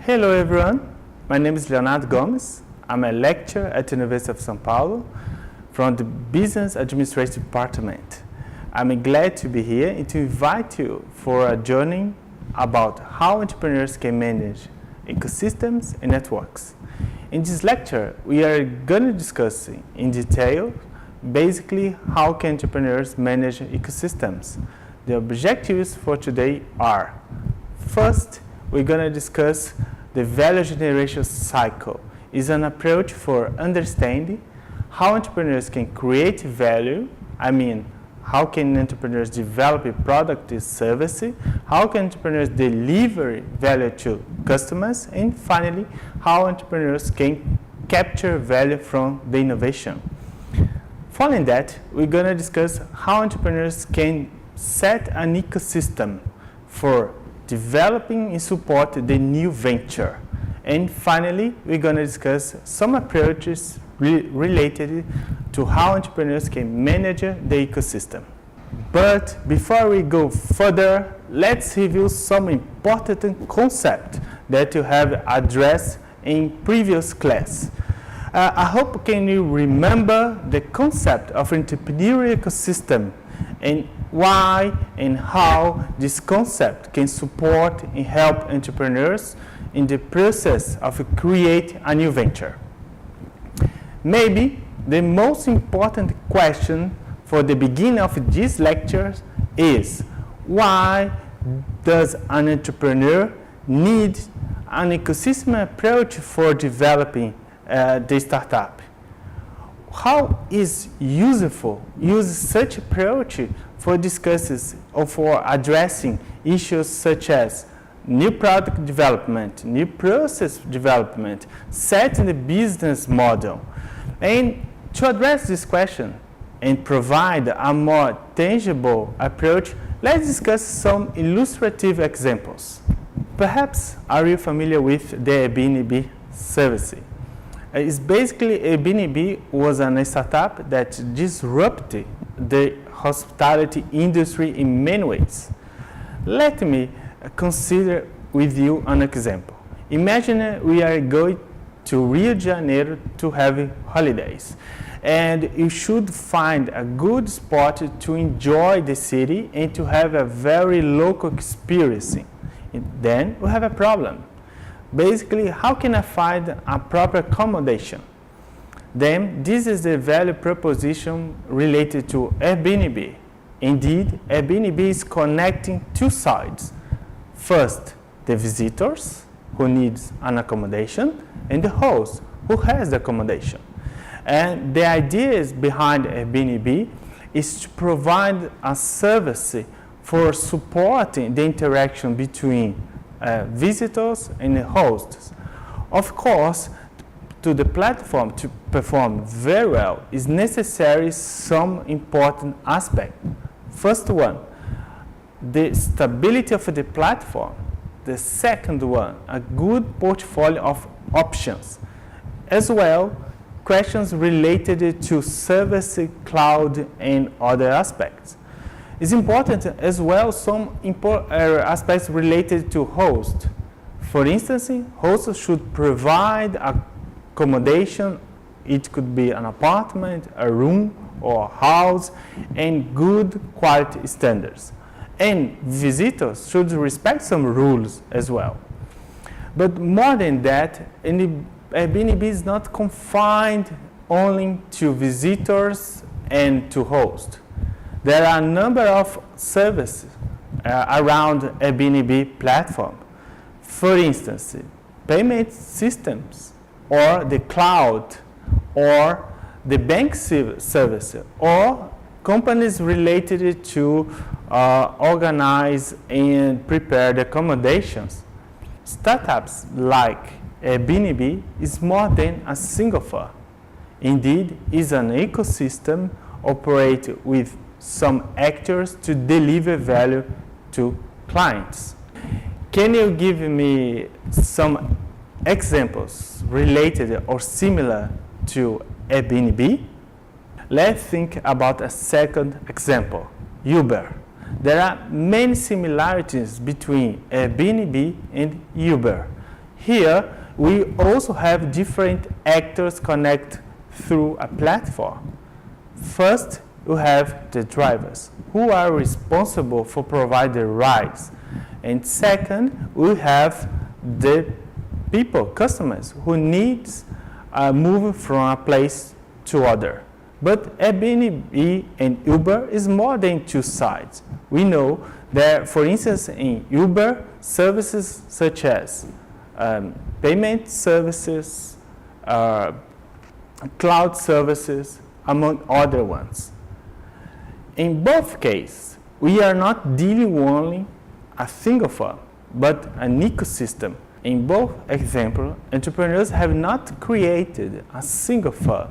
Hello everyone, my name is Leonardo Gomes. I'm a lecturer at the University of São Paulo from the Business Administration Department. I'm glad to be here and to invite you for a journey about how entrepreneurs can manage ecosystems and networks. In this lecture, we are going to discuss in detail basically how can entrepreneurs manage ecosystems. The objectives for today are: first, we're going to discuss the value generation cycle. It's an approach for understanding how entrepreneurs can create value. How can entrepreneurs develop a product or service? How can entrepreneurs deliver value to customers? And finally, how entrepreneurs can capture value from the innovation. Following that, we're going to discuss how entrepreneurs can set an ecosystem for developing and support the new venture. And finally, we're going to discuss some approaches related to how entrepreneurs can manage the ecosystem. But before we go further, let's review some important concepts that you have addressed in previous class. I hope can you remember the concept of entrepreneurial ecosystem and why and how this concept can support and help entrepreneurs in the process of create a new venture. Maybe the most important question for the beginning of this lecture is: why does an entrepreneur need an ecosystem approach for developing the startup? How is useful use such approach for discussions or for addressing issues such as new product development, new process development, setting the business model? And to address this question and provide a more tangible approach, let's discuss some illustrative examples. Perhaps are you familiar with the Airbnb service? It's basically Airbnb was a startup that disrupted the hospitality industry in many ways. Let me consider with you an example. Imagine we are going to Rio de Janeiro to have holidays, and you should find a good spot to enjoy the city and to have a very local experience. And then we have a problem. Basically, how can I find a proper accommodation? Then this is the value proposition related to Airbnb. Indeed, Airbnb is connecting two sides. First, the visitors who needs an accommodation, and the host who has the accommodation. And the ideas behind Airbnb is to provide a service for supporting the interaction between visitors and the hosts. Of course, to the platform to perform very well is necessary some important aspect. First one, the stability of the platform. The second one, a good portfolio of options. As well, questions related to service, cloud, and other aspects. It's important as well some aspects related to host. For instance, hosts should provide accommodation. It could be an apartment, a room, or a house, and good quality standards. And visitors should respect some rules as well. But more than that, Airbnb is not confined only to visitors and to hosts. There are a number of services around Airbnb platform. For instance, payment systems, or the cloud, or the bank service, or companies related to organize and prepare the accommodations. Startups like Airbnb is more than a single firm. Indeed, is an ecosystem operated with some actors to deliver value to clients. Can you give me some examples related or similar to Airbnb? Let's think about a second example, Uber. There are many similarities between Airbnb and Uber. Here, we also have different actors connect through a platform. First, you have the drivers, who are responsible for providing rides. And second, we have the people, customers, who needs moving from a place to other. But Airbnb and Uber is more than two sides. We know that, for instance, in Uber, services such as payment services, cloud services, among other ones. In both cases, we are not dealing only a single firm, but an ecosystem. In both examples, entrepreneurs have not created a single firm.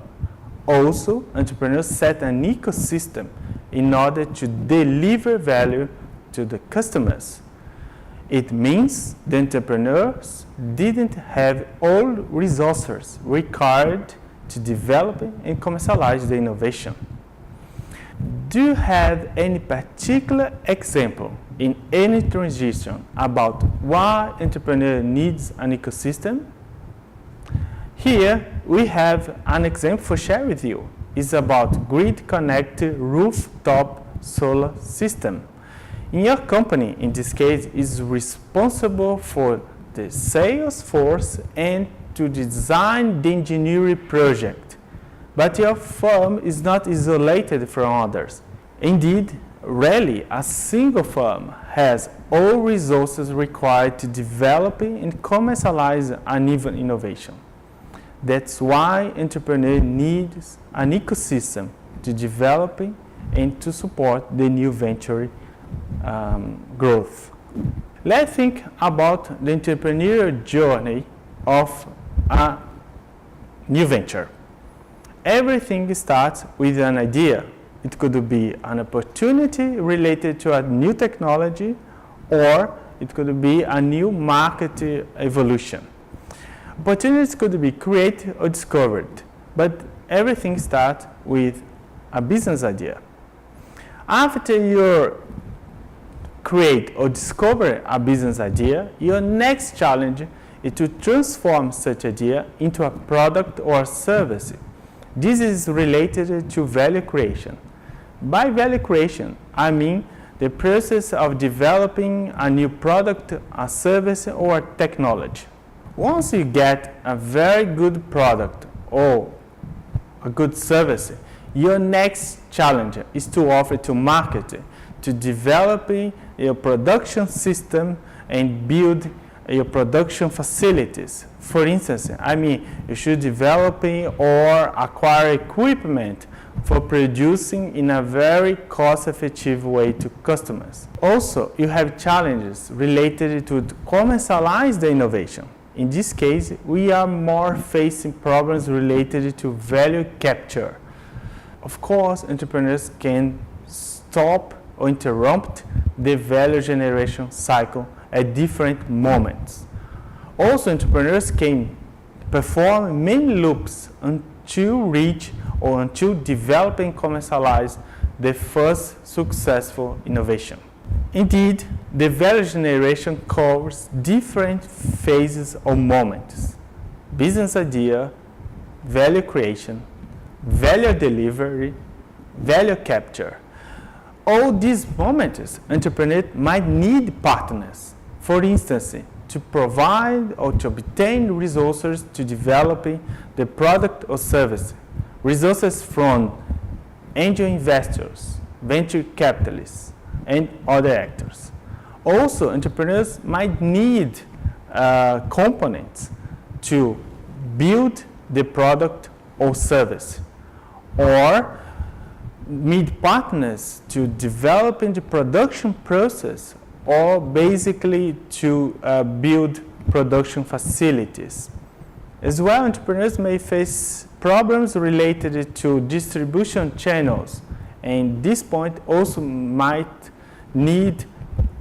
Also, entrepreneurs set an ecosystem in order to deliver value to the customers. It means the entrepreneurs didn't have all resources required to develop and commercialize the innovation. Do you have any particular example in any transition about why entrepreneur needs an ecosystem? Here we have an example for share with you. It's about grid-connected rooftop solar system. In your company, in this case, is responsible for the sales force and to design the engineering project. But your firm is not isolated from others. Indeed, rarely a single firm has all resources required to develop and commercialize an even innovation. That's why entrepreneur needs an ecosystem to develop and to support the new venture growth. Let's think about the entrepreneurial journey of a new venture. Everything starts with an idea. It could be an opportunity related to a new technology, or it could be a new market evolution. Opportunities could be created or discovered, but everything starts with a business idea. After you create or discover a business idea, your next challenge is to transform such idea into a product or service. This is related to value creation. By value creation, I mean the process of developing a new product, a service, or technology. Once you get a very good product or a good service, your next challenge is to offer to market, to develop your production system and build your production facilities. For instance, you should develop or acquire equipment for producing in a very cost-effective way to customers. Also, you have challenges related to commercialize the innovation. In this case, we are more facing problems related to value capture. Of course, entrepreneurs can stop or interrupt the value generation cycle at different moments. Also, entrepreneurs can perform many loops until reach or until develop and commercialize the first successful innovation. Indeed, the value generation covers different phases or moments: business idea, value creation, value delivery, value capture. All these moments, entrepreneurs might need partners, for instance, to provide or to obtain resources to develop the product or service, resources from angel investors, venture capitalists, and other actors. Also, entrepreneurs might need components to build the product or service, or need partners to develop in the production process, or basically to build production facilities. As well, entrepreneurs may face problems related to distribution channels, and this point also might need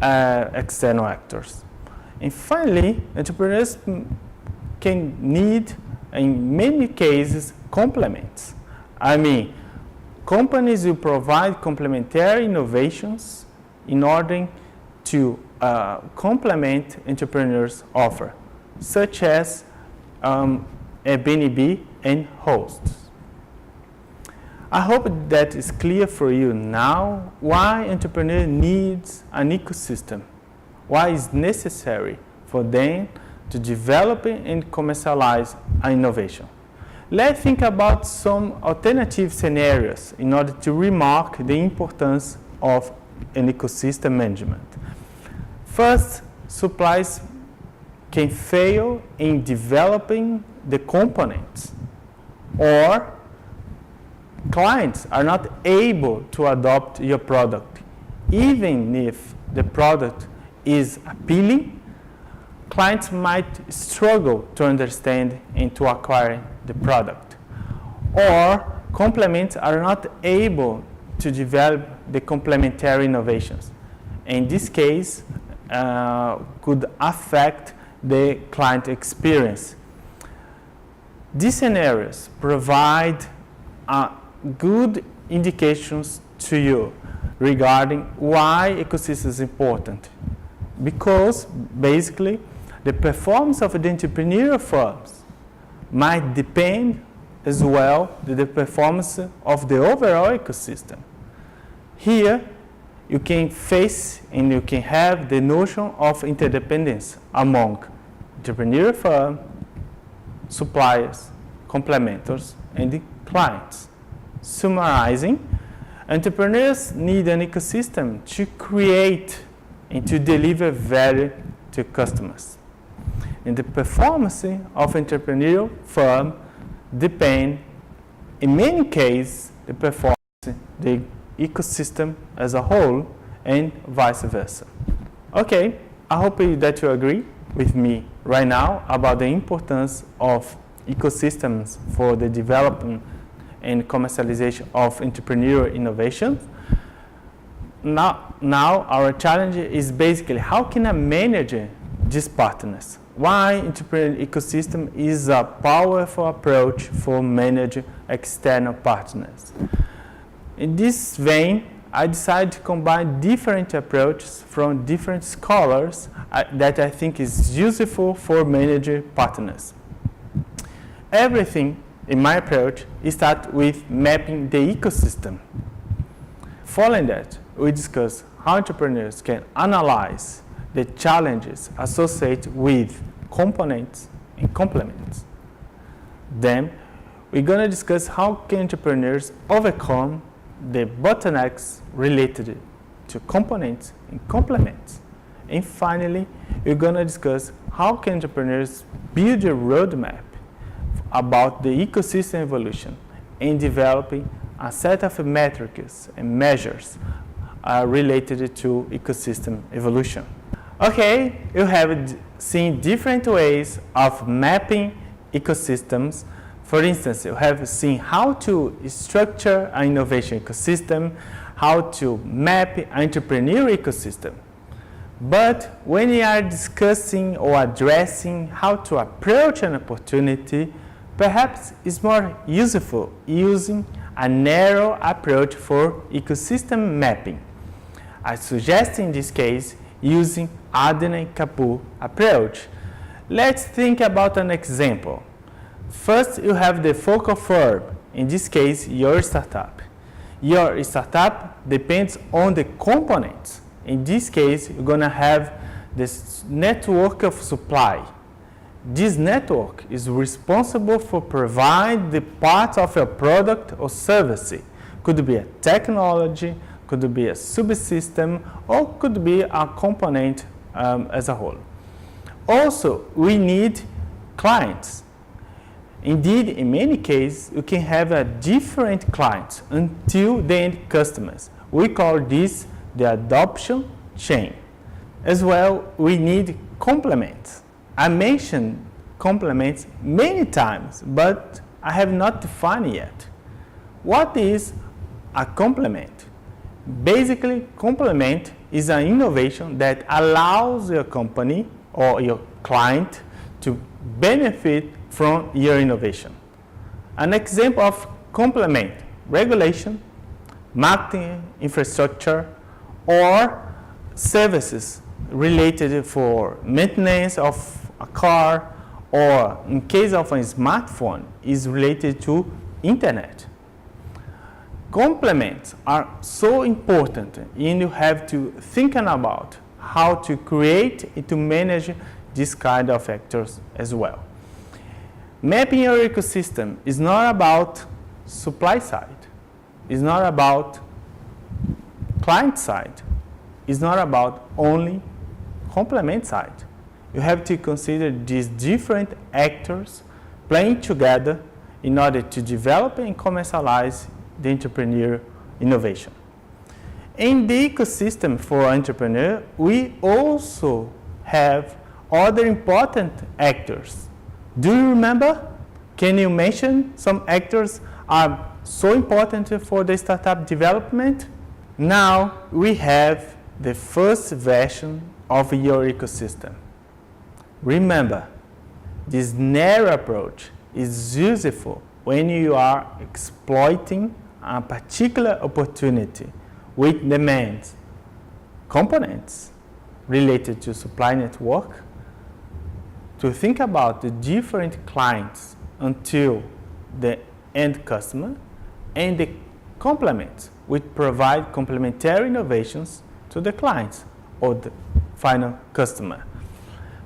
external actors. And finally, entrepreneurs can need, in many cases, complements. Companies will provide complementary innovations in order to complement entrepreneurs' offer. such as Airbnb and hosts. I hope that is clear for you now why entrepreneur needs an ecosystem, why it's necessary for them to develop and commercialize an innovation. Let's think about some alternative scenarios in order to remark the importance of an ecosystem management. First, suppliers can fail in developing the components, or clients are not able to adopt your product. Even if the product is appealing, clients might struggle to understand and to acquire the product. Or complements are not able to develop the complementary innovations. In this case, could affect the client experience. These scenarios provide good indications to you regarding why ecosystem is important. Because basically, the performance of the entrepreneurial firms might depend as well on the performance of the overall ecosystem. Here, you can face and you can have the notion of interdependence among entrepreneurial firm, suppliers, complementors, and the clients. Summarizing, entrepreneurs need an ecosystem to create and to deliver value to customers. And the performance of entrepreneurial firm depend, in many cases, the performance of the ecosystem as a whole and vice versa. Okay, I hope that you agree with me right now about the importance of ecosystems for the development and commercialization of entrepreneurial innovations. Now our challenge is basically how can I manage these partners? Why entrepreneurial ecosystem is a powerful approach for managing external partners. In this vein, I decided to combine different approaches from different scholars that I think is useful for managing partners. Everything in my approach starts with mapping the ecosystem. Following that, we discuss how entrepreneurs can analyze the challenges associated with components and complements. Then, we're going to discuss how can entrepreneurs overcome the bottlenecks related to components and complements. And finally, we're going to discuss how can entrepreneurs build a roadmap about the ecosystem evolution and developing a set of metrics and measures related to ecosystem evolution. Okay, you have seen different ways of mapping ecosystems. For instance, you have seen how to structure an innovation ecosystem, how to map an entrepreneurial ecosystem. But when we are discussing or addressing how to approach an opportunity, perhaps it's more useful using a narrow approach for ecosystem mapping. I suggest in this case using Adney-Caput approach. Let's think about an example. First, you have the focal verb, in this case, your startup. Your startup depends on the components. In this case, you're going to have this network of supply. This network is responsible for providing the parts of your product or service. Could be a technology, could be a subsystem, or could be a component as a whole. Also, we need clients. Indeed, in many cases, you can have a different clients until the end customers. We call this the adoption chain. As well, we need complements. I mentioned complements many times, but I have not defined yet. What is a complement? Basically, complement is an innovation that allows your company or your client to benefit from your innovation. An example of complement: regulation, marketing infrastructure, or services related for maintenance of a car, or in case of a smartphone, is related to internet. Complements are so important, and you have to think about how to create and to manage this kind of actors as well. Mapping your ecosystem is not about supply side, it's not about client side, it's not about only complement side. You have to consider these different actors playing together in order to develop and commercialize the entrepreneur innovation. In the ecosystem for entrepreneur, we also have other important actors. Do you remember? Can you mention some actors are so important for the startup development? Now we have the first version of your ecosystem. Remember, this narrow approach is useful when you are exploiting a particular opportunity which demands components related to supply network, to think about the different clients until the end customer, and the complements which provide complementary innovations to the clients or the final customer.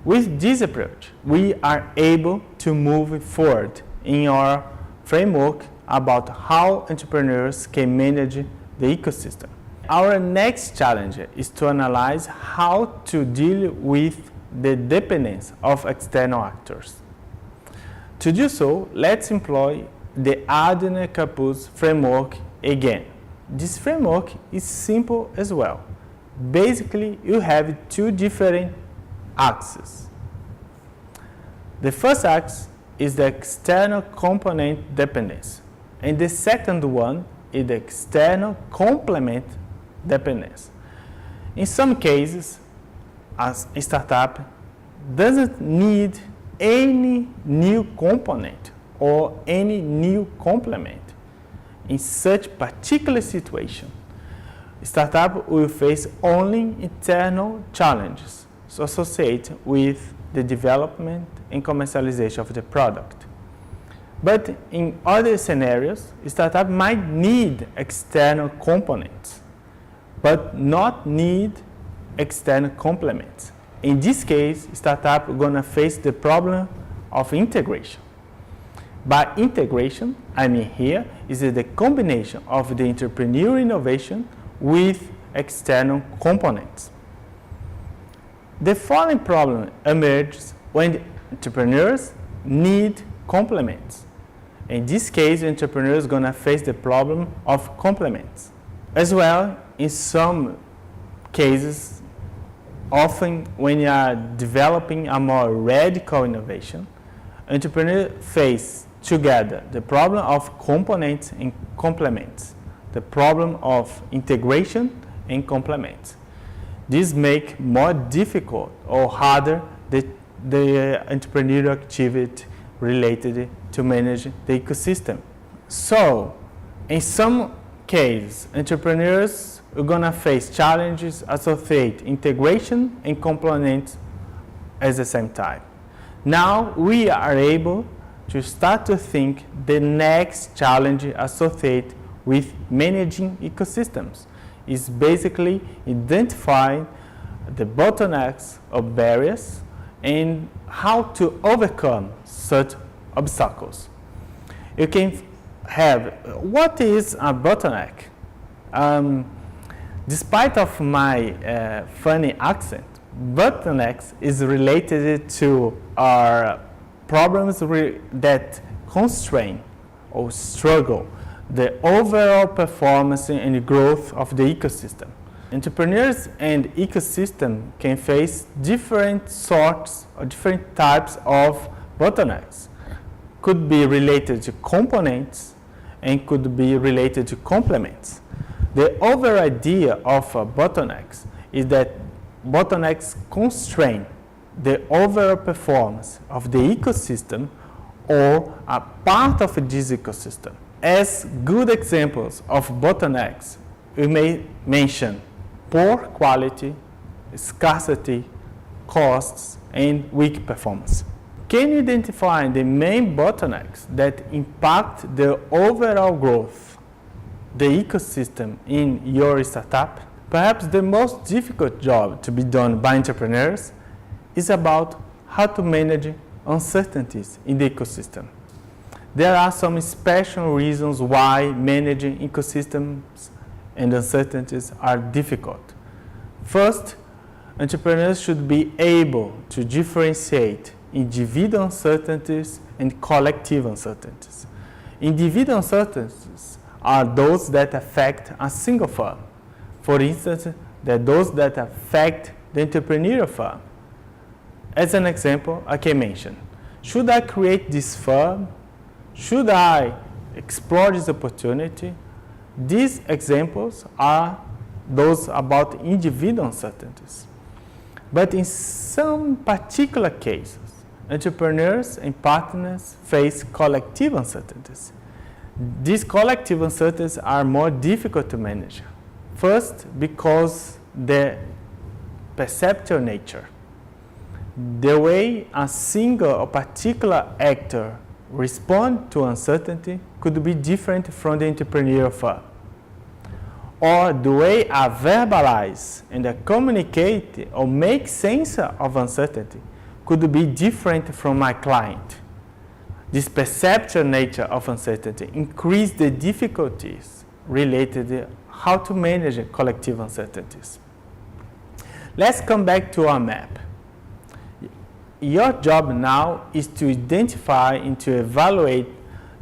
With this approach, we are able to move forward in our framework about how entrepreneurs can manage the ecosystem. Our next challenge is to analyze how to deal with the dependence of external actors. To do so, let's employ the Adler Capuz framework again. This framework is simple as well. Basically, you have two different axes. The first axis is the external component dependence, and the second one is the external complement dependence. In some cases, as a startup doesn't need any new component or any new complement. In such particular situation, startup will face only internal challenges associated with the development and commercialization of the product. But in other scenarios, startup might need external components, but not need external complements. In this case, startup is going to face the problem of integration. By integration, I mean here is the combination of the entrepreneur innovation with external components. The following problem emerges when entrepreneurs need complements. In this case, entrepreneurs are going to face the problem of complements. As well, in some cases, often when you are developing a more radical innovation, entrepreneurs face together the problem of components and complements, the problem of integration and complements. This makes more difficult or harder the entrepreneurial activity related to manage the ecosystem. So, in some cases, entrepreneurs are going to face challenges associated integration and complements at the same time. Now we are able to start to think the next challenge associated with managing ecosystems is basically identifying the bottlenecks or barriers and how to overcome such obstacles. You can have, what is a bottleneck? Despite of my funny accent, bottlenecks is related to our problems that constrain or struggle the overall performance and growth of the ecosystem. Entrepreneurs and ecosystem can face different sorts or different types of bottlenecks. Could be related to components and could be related to complements. The overall idea of bottlenecks is that bottlenecks constrain the overall performance of the ecosystem or a part of this ecosystem. As good examples of bottlenecks, we may mention poor quality, scarcity, costs, and weak performance. Can you identify the main bottlenecks that impact the overall growth, the ecosystem in your startup? Perhaps the most difficult job to be done by entrepreneurs is about how to manage uncertainties in the ecosystem. There are some special reasons why managing ecosystems and uncertainties are difficult. First, entrepreneurs should be able to differentiate individual uncertainties and collective uncertainties. Individual uncertainties are those that affect a single firm. For instance, those that affect the entrepreneurial firm. As an example, I can mention, should I create this firm? Should I explore this opportunity? These examples are those about individual uncertainties. But in some particular cases, entrepreneurs and partners face collective uncertainties. These collective uncertainties are more difficult to manage. First, because their perceptual nature. The way a single or particular actor responds to uncertainty could be different from the entrepreneurial firm. Or the way I verbalize and I communicate or make sense of uncertainty could be different from my client. This perceptual nature of uncertainty increases the difficulties related to how to manage collective uncertainties. Let's come back to our map. Your job now is to identify and to evaluate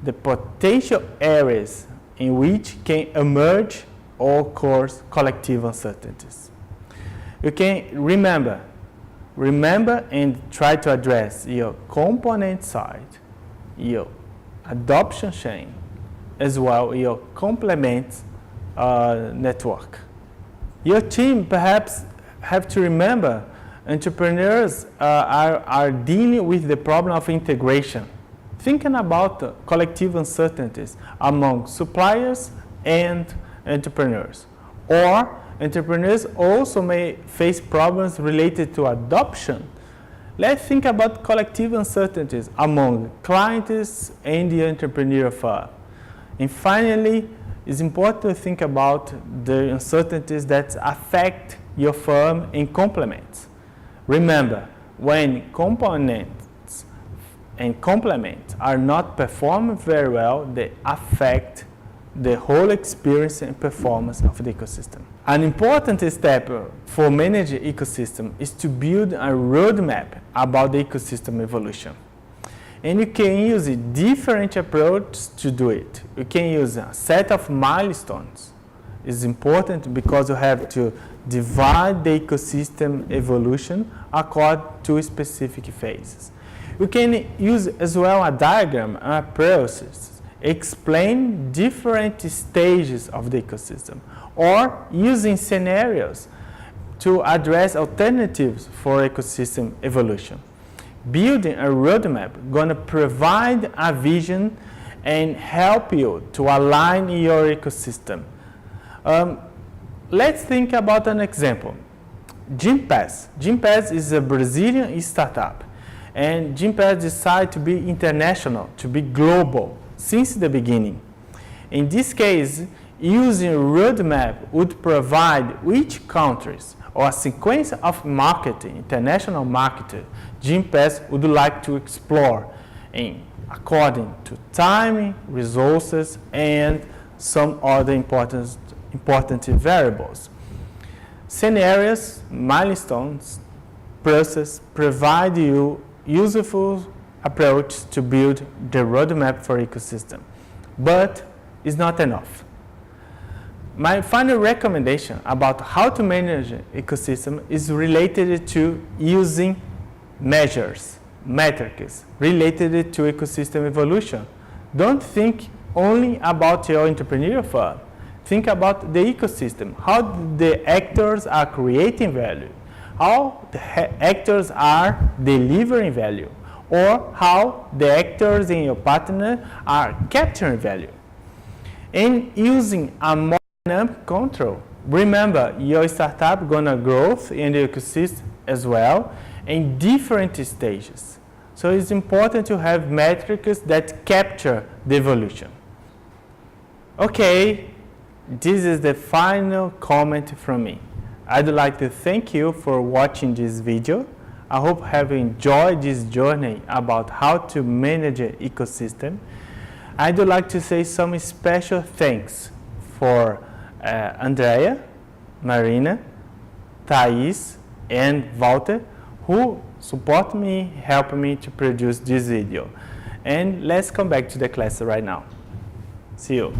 the potential areas in which can emerge or cause collective uncertainties. You can remember and try to address your component side, your adoption chain, as well as your complement network. Your team perhaps have to remember entrepreneurs are dealing with the problem of integration, thinking about collective uncertainties among suppliers and entrepreneurs. Or entrepreneurs also may face problems related to adoption. Let's think about collective uncertainties among clients and the entrepreneurial firm. And finally, it's important to think about the uncertainties that affect your firm and complements. Remember, when components and complements are not performing very well, they affect the whole experience and performance of the ecosystem. An important step for managing ecosystem is to build a roadmap about the ecosystem evolution. And you can use a different approach to do it. You can use a set of milestones. It's important because you have to divide the ecosystem evolution according to specific phases. You can use as well a diagram and a process. Explain different stages of the ecosystem, or using scenarios to address alternatives for ecosystem evolution. Building a roadmap gonna provide a vision and help you to align your ecosystem. Let's think about an example. Gympass. Gympass is a Brazilian startup, and Gympass decided to be international, to be global since the beginning. In this case, using a roadmap would provide which countries or a sequence of marketing, international marketing, Gympass would like to explore in according to timing, resources, and some other important variables. Scenarios, milestones, process provide you useful approach to build the roadmap for ecosystem, but it's not enough. My final recommendation about how to manage ecosystem is related to using measures, metrics related to ecosystem evolution. Don't think only about your entrepreneurial firm. Think about the ecosystem, how the actors are creating value, how the actors are delivering value, or how the actors in your partner are capturing value. And using a more dynamic control. Remember, your startup gonna grow in the ecosystem as well, in different stages. So it's important to have metrics that capture the evolution. Okay, this is the final comment from me. I'd like to thank you for watching this video. I hope you have enjoyed this journey about how to manage an ecosystem. I'd like to say some special thanks for Andrea, Marina, Thais, and Walter, who support me, help me to produce this video. And let's come back to the class right now. See you.